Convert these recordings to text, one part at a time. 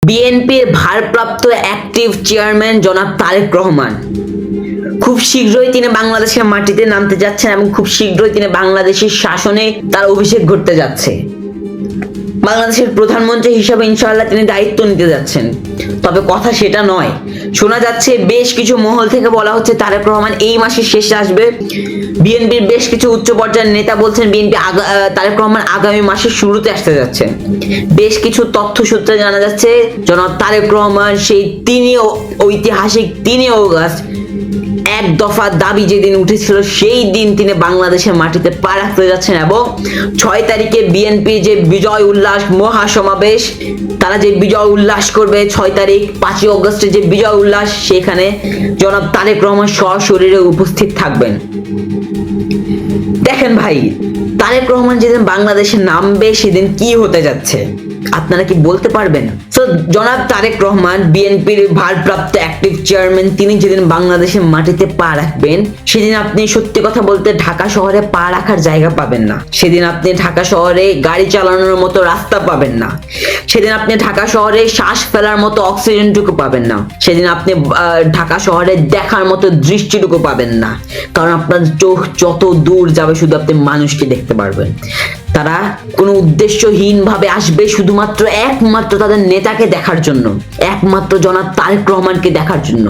বিএনপির ভারপ্রাপ্ত active chairman জনাব তারেক রহমান খুব শীঘ্রই তিনি বাংলাদেশের মাটিতে নামতে যাচ্ছেন এবং খুব শীঘ্রই তিনি বাংলাদেশের শাসনে তার অভিষেক ঘটতে যাচ্ছে। বাংলাদেশের প্রধানমন্ত্রী হিসাবে ইনশাআল্লাহ তিনি দায়িত্ব নিতে যাচ্ছেন। তবে কথা সেটা নয়, শোনা যাচ্ছে বেশ কিছু মহল থেকে বলা হচ্ছে তারেক রহমান এই মাসের শেষে আসবে। বিএনপির বেশ কিছু উচ্চ পর্যায়ের নেতা বলছেন তারেক রহমান আগামী মাসের শুরুতে আসতে যাচ্ছেন। বেশ কিছু তথ্য সূত্রে জানা যাচ্ছে জনাব তারেক রহমান সেই ঐতিহাসিক 3 অগাস্ট এক দফা দাবি যেদিন উঠেছিল সেই দিন তিনি বাংলাদেশের মাটিতে পা রাখতে যাচ্ছেন এবং 6 তারিখে বিএনপি যে বিজয় উল্লাস মহাসমাবেশ, তারা যে বিজয় উল্লাস করবে 6 তারিখ 5 অগস্টে যে বিজয় উল্লাস, সেখানে জনাব তারেক রহমান সশরীরে উপস্থিত থাকবেন। দেখেন ভাই, তারেক রহমান যেদিন বাংলাদেশে নামবে সেদিন কি হতে যাচ্ছে আপনারা কি বলতে পারবেন? সো জনাব তারেক রহমান বিএনপির ভারপ্রাপ্ত অ্যাক্টিভ চেয়ারম্যান, তিনি যেদিন বাংলাদেশের মাটিতে পা রাখবেন সেদিন আপনি সত্যি কথা বলতে ঢাকা শহরে পা রাখার জায়গা পাবেন না। সেদিন আপনি ঢাকা শহরে গাড়ি চালানোর মতো রাস্তা পাবেন না। সেদিন আপনি ঢাকা শহরে শ্বাস ফেলার মতো অক্সিজেনটুকু পাবেন না। সেদিন আপনি ঢাকা শহরে দেখার মতো দৃষ্টিটুকু পাবেন না, কারণ আপনার চোখ যত দূর যাবে শুধু আপনি মানুষকে দেখতে পারবেন। তারা কোনো উদ্দেশ্যহীন ভাবে আসবে শুধুমাত্র একমাত্র তাদের নেতাকে দেখার জন্য, একমাত্র জনাব তারেক রহমানকে দেখার জন্য।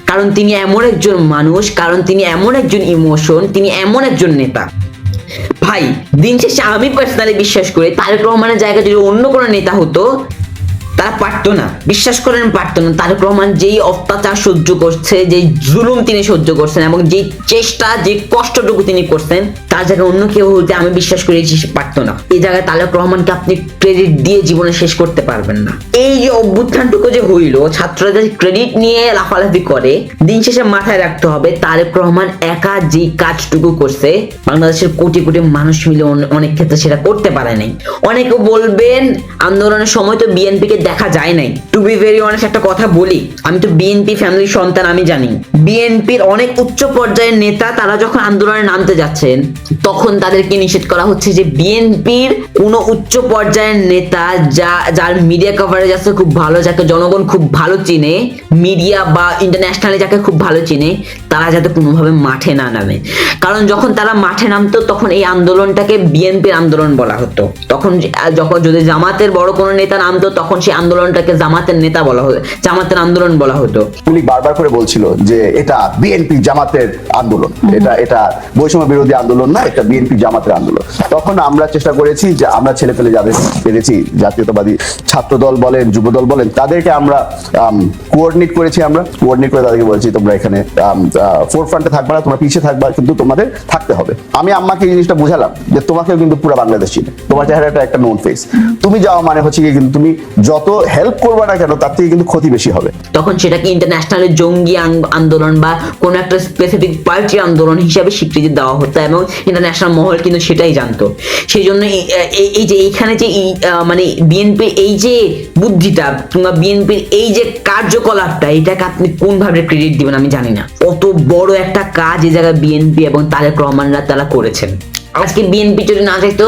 কারণ তিনি এমন একজন মানুষ, কারণ তিনি এমন একজন ইমোশন, তিনি এমন একজন নেতা। ভাই দিন শেষে আমি পার্সোনালি বিশ্বাস করি তারেক রহমানের জায়গায় যদি অন্য কোনো নেতা হতো তারা পারতো না, বিশ্বাস করেন পারতো না। তারেক রহমান যেই অত্যাচার সহ্য করছে, যেই জুলুম তিনি সহ্য করছেন এবং যে চেষ্টা, যে কষ্টটুকু তিনি করছেন, তার জায়গায় অন্য কেউ হতে আমি বিশ্বাস করি সে পারতো না। এই জায়গায় তারেক রহমানকে আপনি ক্রেডিট দিয়ে জীবনে শেষ করতে পারবেন না। এই যে অভ্যুত্থানটুকু যে হইলো, ছাত্ররা ক্রেডিট নিয়ে লাফালাফি করে, দিন শেষে মাথায় রাখতে হবে তারেক রহমান একা যে কাজটুকু করছে বাংলাদেশের কোটি কোটি মানুষ মিলে অনেক ক্ষেত্রে সেটা করতে পারে নাই। অনেকে বলবেন আন্দোলনের সময় তো বিএনপিকে দেখা যায় নাই। টু বি ভেরি অনেস্ট একটা কথা বলি, আমি তো বিএনপি ফ্যামিলির সন্তান, আমি জানি বিএনপির অনেক উচ্চ পর্যায়ের নেতা তারা যখন আন্দোলনে নামতে যাচ্ছেন তখন তাদেরকে নিষেধ করা হচ্ছে যে বিএনপির কোনো উচ্চ পর্যায়ের নেতা যার মিডিয়া কভারেজ আছে খুব ভালো, যাকে জনগণ খুব ভালো চিনে, মিডিয়া বা ইন্টারন্যাশনালি যাকে খুব ভালো চিনে, তারা যাতে কোনোভাবে মাঠে না নামে। কারণ যখন তারা মাঠে নামতো তখন এই আন্দোলনটাকে বিএনপির আন্দোলন বলা হতো। তখন যদি জামাতের বড় কোনো নেতা নামতো তখন সেই আন্দোলনটাকে জামাতের নেতা বলা হতো, জামাতের আন্দোলন বলা হতো। উনি বারবার করে বলছিল যে এটা বিএনপি জামাতের আন্দোলন, এটা বৈষম্য বিরোধী আন্দোলন না, এটা বিএনপি জামাতের আন্দোলন। তখন আমরা চেষ্টা করেছি যে আমরা ছেলে পেলে যাদের পেরেছি, জাতীয়তাবাদী ছাত্র দল বলেন, যুব দল বলেন, তাদেরকে আমরা কোঅর্ডিনেট করেছি। আমরা কোঅর্ডিনেট করে তাদেরকে বলেছি তোমরা এখানে ফোরফ্রন্টে থাকবা না, তোমরা পিছিয়ে থাকবা, কিন্তু তোমাদের থাকতে হবে। আমি আম্মাকে এই জিনিসটা বুঝালাম যে তোমাকেও কিন্তু পুরো বাংলাদেশ চিনে, তোমার চেহারাটা একটা নোন ফেস। তুমি যাওয়া মানে হচ্ছে কি, কিন্তু তুমি যত হেল্প করবা না কেন তার থেকে কিন্তু ক্ষতি বেশি হবে। তখন সেটাকে ইন্টারন্যাশনালি জঙ্গি আন্দোলন বা কোনো একটা স্পেসিফিক পার্টি আন্দোলন হিসাবে স্বীকৃতি দেওয়া হতো এবং ইন্টারন্যাশনাল মহল কিন্তু সেটাই জানতো। সেই জন্য এই যে এইখানে যে মানে বিএনপির এই যে বুদ্ধিটা কিংবা বিএনপির এই যে কার্যকলাপটা, এটাকে আপনি কোনভাবে ক্রেডিট দিবেন আমি জানি না। অত বড় একটা কাজ এই জায়গায় বিএনপি এবং তারেক রহমানরা তারা করেছেন। আজকে বিএনপি যদি না যেত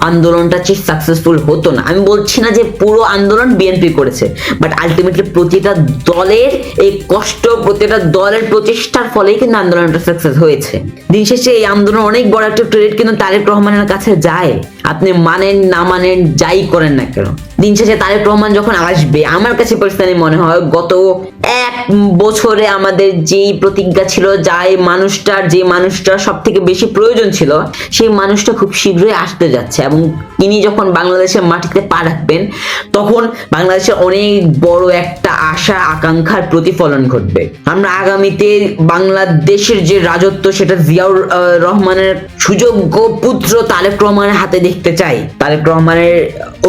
আন্দোলনটা সাকসেসফুল হতো না। আমি বলছি না যে পুরো আন্দোলন বিএনপি করেছে, বাট আলটিমেটলি প্রতিটা দলের এই কষ্ট, প্রতিটা দলের প্রচেষ্টার ফলেই কিন্তু আন্দোলনটা সাকসেস হয়েছে। দিন শেষে এই আন্দোলন অনেক বড় একটা ক্রেডিট কিন্তু তারেক রহমানের কাছে যায়। আপনি মানেন না মানেন যাই করেন না কেন, দিন শেষে তারেক রহমান যখন আসবে, আমার কাছে পার্সোনালি মনে হয় গত 1 বছরে আমাদের যেই প্রতিজ্ঞা ছিল, যে মানুষটার সব থেকে বেশি প্রয়োজন ছিল, সেই মানুষটা খুব শীঘ্রই আসতে যাচ্ছে এবং তিনি যখন বাংলাদেশের মাটিতে পা রাখবেন তখন বাংলাদেশের অনেক বড় একটা আশা আকাঙ্ক্ষার প্রতিফলন ঘটবে। আমরা আগামীতে বাংলাদেশের যে রাজত্ব সেটা জিয়াউর রহমানের সুযোগ্য পুত্র তারেক রহমানের হাতে দেখতে চাই। তারেক রহমানের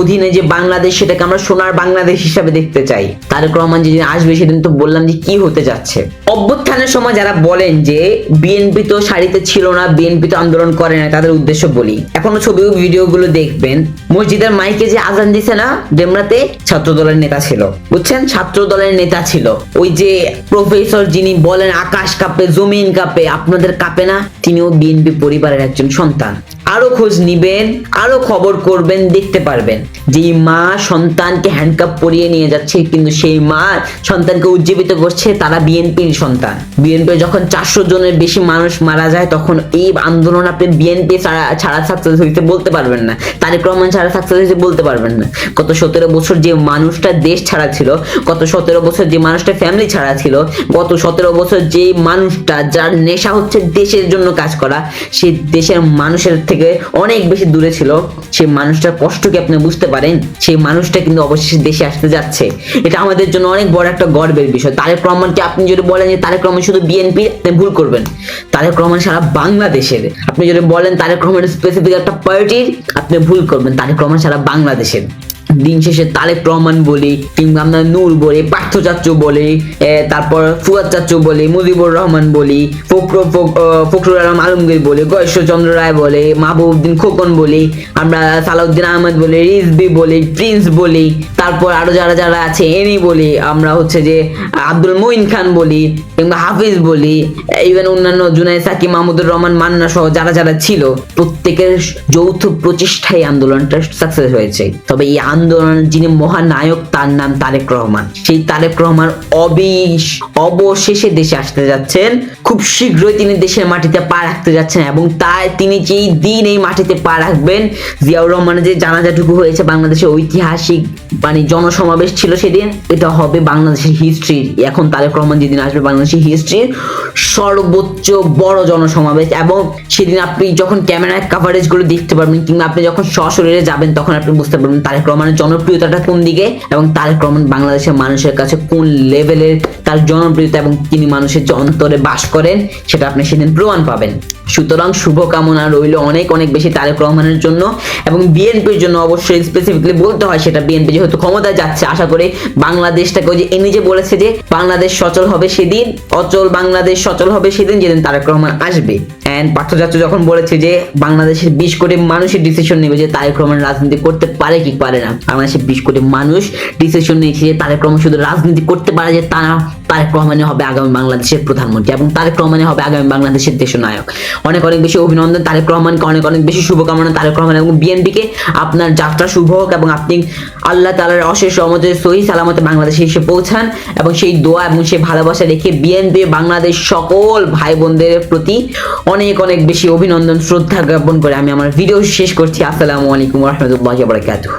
অধীনে যে বাংলাদেশ, সেটাকে আমরা সোনার বাংলাদেশ হিসাবে দেখতে চাই। তারেক রহমান যেদিন আসবে সেদিন তো বললাম যে কি হতে যাচ্ছে। অভ্যুত্থানের সময় যারা বলেন যে বিএনপি তো সারিতে ছিল না, বিএনপি তো আন্দোলন করে না, তাদের উদ্দেশ্য বলি। এখনো ছবি ভিডিও গুলো দেখবেন, মসজিদের মাইকে যে আজান দিছে না ডেমরাতে, ছাত্র দলের নেতা ছিল, বুঝছেন, ছাত্র দলের নেতা ছিল। ওই যে প্রফেসর যিনি বলেন আকাশ কাঁপে জমিন কাঁপে, আপনাদের কাঁপে না, তিনিও বিএনপি পরিবারের একজন সন্তান। আরো খোঁজ নিবেন, আরো খবর করবেন, দেখতে পারবেন যে মা সন্তানকে হ্যান্ডকাপ পরিয়ে নিয়ে যাচ্ছে, কিন্তু সেই মা সন্তানকে উজ্জীবিত করছে তারা বিএনপির সন্তান। বিএনপির যখন 400 জনের বেশি মানুষ মারা যায় তখন এই আন্দোলন আপনি বিএনপি ছাড়া সাকসেস হইতে বলতে পারবেন না, তারেক রহমান ছাড়া সাকসেস হইতে বলতে পারবেন না। গত 17 বছর যে মানুষটা দেশ ছাড়া ছিল, গত 17 বছর যে মানুষটা ফ্যামিলি ছাড়া ছিল, গত 17 বছর যে মানুষটা যার নেশা হচ্ছে দেশের জন্য কাজ করা, সে দেশের মানুষের থেকে অনেক বেশি দূরে ছিল, সেই মানুষটার কষ্ট কি আপনি বুঝতে পারেন? সেই মানুষটা কিন্তু অবশেষে দেশে আসতে যাচ্ছে, এটা আমাদের জন্য অনেক বড় একটা গর্বের বিষয়। তারেক রহমানকে আপনি যদি বলেন যে তারেক রহমান শুধু বিএনপি, আপনি ভুল করবেন। তারেক রহমান সারা বাংলাদেশের। আপনি যদি বলেন তারেক রহমান স্পেসিফিক একটা পার্টির, আপনি ভুল করবেন। তারেক রহমান সারা বাংলাদেশের। দিন শেষে তারেক রহমান বলি, কিংবা আমরা নূর বলি, পার্থ চাচ্চু বলি, তারপর ফুয়াদ চাচ্চু বলি, মুজিবুর রহমান বলি, ফখরুল আলম আলমগীর বলি, গয়েশ্বরচন্দ্র রায় বলি, মাহবুবউদ্দিন খোকন বলি, আমরা সালাউদ্দিন আহমেদ বলি, রিজভি বলি, প্রিন্স বলি, তারপর আরো যারা যারা আছে এনি বলি, আমরা হচ্ছে যে আব্দুল মঈন খান বলি, কিংবা হাফিজ বলি, ইভেন অন্যান্য জুনায়েদ সাকিব, মাহমুদুর রহমান মান্না সহ যারা যারা ছিল, প্রত্যেকের যৌথ প্রচেষ্টায় আন্দোলনটা সাকসেস হয়েছে। তবে এই আন্দোলনের যিনি মহানায়ক তার নাম তারেক রহমান। সেই তারেক রহমান অবশেষে দেশে আসতে যাচ্ছেন, খুব শীঘ্রই তিনি দেশের মাটিতে পা রাখতে যাচ্ছেন, এবং তিনি যেই দিন এই মাটিতে পা রাখবেন, জিয়াউর রহমানের যে জানাজাটুকু হয়েছে বাংলাদেশের ঐতিহাসিক জনসমাবেশ ছিল সেদিন, এটা হবে বাংলাদেশের হিস্ট্রির, এখন তারেক রহমান যেদিন আসবে বাংলাদেশের হিস্ট্রির সর্বোচ্চ বড় জনসমাবেশ। এবং সেদিন আপনি যখন ক্যামেরায় কাভারেজ গুলো দেখতে পারবেন, কিংবা আপনি যখন সশরীরে যাবেন, তখন আপনি বুঝতে পারবেন তারেক রহমানের জনপ্রিয়তাটা কোন দিকে, এবং তারেক রহমান বাংলাদেশের মানুষের কাছে কোন লেভেলের তার জনপ্রিয়তা, এবং তিনি মানুষের যে অন্তরে বাস করেন সেটা আপনি সেদিন প্রমাণ পাবেন। সুতরাং শুভকামনা রইল অনেক অনেক বেশি তারেক রহমানের জন্য, এবং বিএনপির জন্য অবশ্যই স্পেসিফিকলি বলতে হয় সেটা বিএনপি যেহেতু ক্ষমতায় যাচ্ছে, আশা করি বাংলাদেশটাকে, ওই যে এ নিজে বলেছে যে বাংলাদেশ সচল হবে সেদিন, বাংলাদেশ সচল হবে সেদিন যেদিন তারেক রহমান আসবে। এন্ড পার্থ চাচ্চু যখন বলেছে যে বাংলাদেশের 20 কোটি মানুষের ডিসিশন নেবে যে তারেক রহমান রাজনীতি করতে পারে কি পারে না, বাংলাদেশের 20 কোটি মানুষ ডিসিশন নিয়েছে যে তারেক রহমান শুধু রাজনীতি করতে পারে, যে তারেক রহমানই হবে আগামী বাংলাদেশের প্রধানমন্ত্রী, এবং তারেক রহমানই হবে আগামী বাংলাদেশের দেশনায়ক। অনেক অনেক বেশি অভিনন্দন তারেক রহমানকে, অনেক অনেক বেশি শুভকামনা তারেক রহমান এবং বিএনপিকে। আপনার যাত্রা শুভ হোক, এবং আপনি আল্লাহ তাআলার অশেষ রহমতে সহিহ সালামতে বাংলাদেশে এসে পৌঁছান, এবং সেই দোয়া এবং সেই ভালোবাসা রেখে বিএনপি বাংলাদেশ সকল ভাই বোনদের প্রতি অনেক অনেক বেশি অভিনন্দন শ্রদ্ধা জ্ঞাপন করে আমি আমার ভিডিও শেষ করছি। আসসালামু আলাইকুম ওয়া রাহমাতুল্লাহি ওয়া বারাকাতুহু।